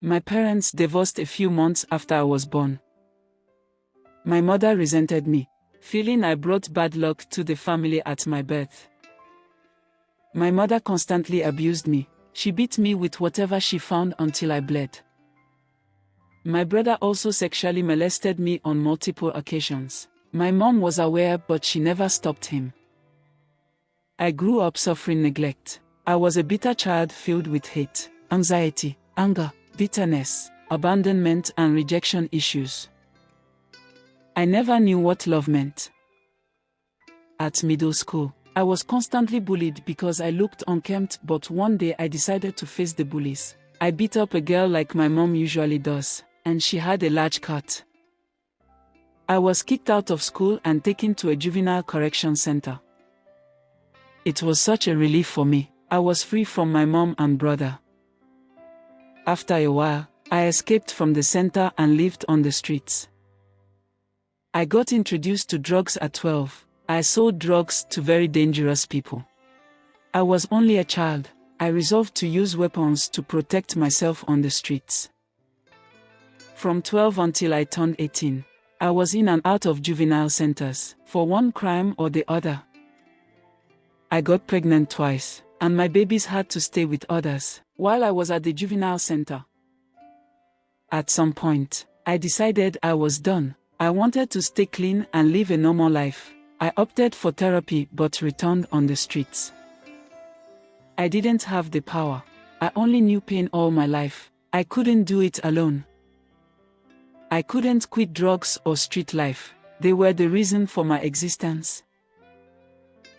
My parents divorced a few months after I was born. My mother resented me, feeling I brought bad luck to the family at my birth. My mother constantly abused me. She beat me with whatever she found until I bled. My brother also sexually molested me on multiple occasions. My mom was aware, but she never stopped him. I grew up suffering neglect. I was a bitter child filled with hate, anxiety, anger, bitterness, abandonment, and rejection issues. I never knew what love meant. At middle school, I was constantly bullied because I looked unkempt, but one day I decided to face the bullies. I beat up a girl like my mom usually does, and she had a large cut. I was kicked out of school and taken to a juvenile correction center. It was such a relief for me. I was free from my mom and brother. After a while, I escaped from the center and lived on the streets. I got introduced to drugs at 12. I sold drugs to very dangerous people. I was only a child. I resolved to use weapons to protect myself on the streets. From 12 until I turned 18, I was in and out of juvenile centers, for one crime or the other. I got pregnant twice, and my babies had to stay with others, while I was at the juvenile center. At some point, I decided I was done. I wanted to stay clean and live a normal life. I opted for therapy but returned on the streets. I didn't have the power. I only knew pain all my life. I couldn't do it alone. I couldn't quit drugs or street life. They were the reason for my existence.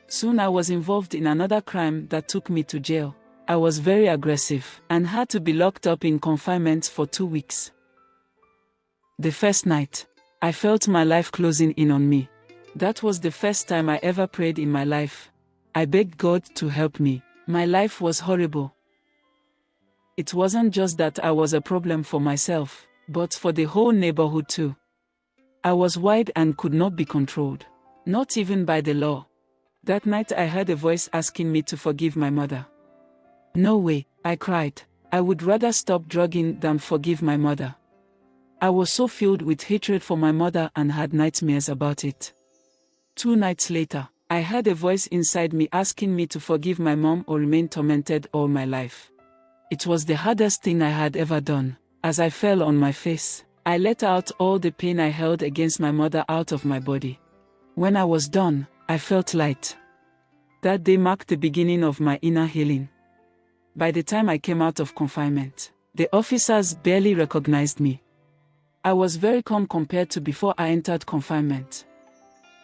Soon I was involved in another crime that took me to jail. I was very aggressive and had to be locked up in confinement for 2 weeks. The first night, I felt my life closing in on me. That was the first time I ever prayed in my life. I begged God to help me. My life was horrible. It wasn't just that I was a problem for myself, but for the whole neighborhood too. I was wild and could not be controlled, not even by the law. That night I heard a voice asking me to forgive my mother. No way, I cried. I would rather stop drugging than forgive my mother. I was so filled with hatred for my mother and had nightmares about it. 2 nights later, I heard a voice inside me asking me to forgive my mom or remain tormented all my life. It was the hardest thing I had ever done. As I fell on my face, I let out all the pain I held against my mother out of my body. When I was done, I felt light. That day marked the beginning of my inner healing. By the time I came out of confinement, the officers barely recognized me. I was very calm compared to before I entered confinement.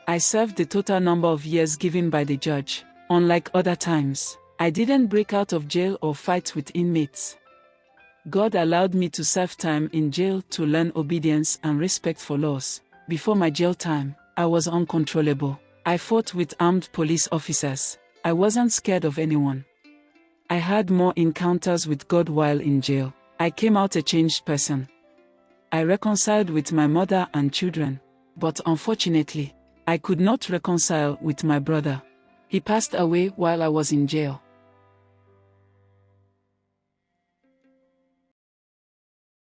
I served the total number of years given by the judge. Unlike other times, I didn't break out of jail or fight with inmates. God allowed me to serve time in jail to learn obedience and respect for laws. Before my jail time, I was uncontrollable. I fought with armed police officers. I wasn't scared of anyone. I had more encounters with God while in jail. I came out a changed person. I reconciled with my mother and children, but unfortunately, I could not reconcile with my brother. He passed away while I was in jail.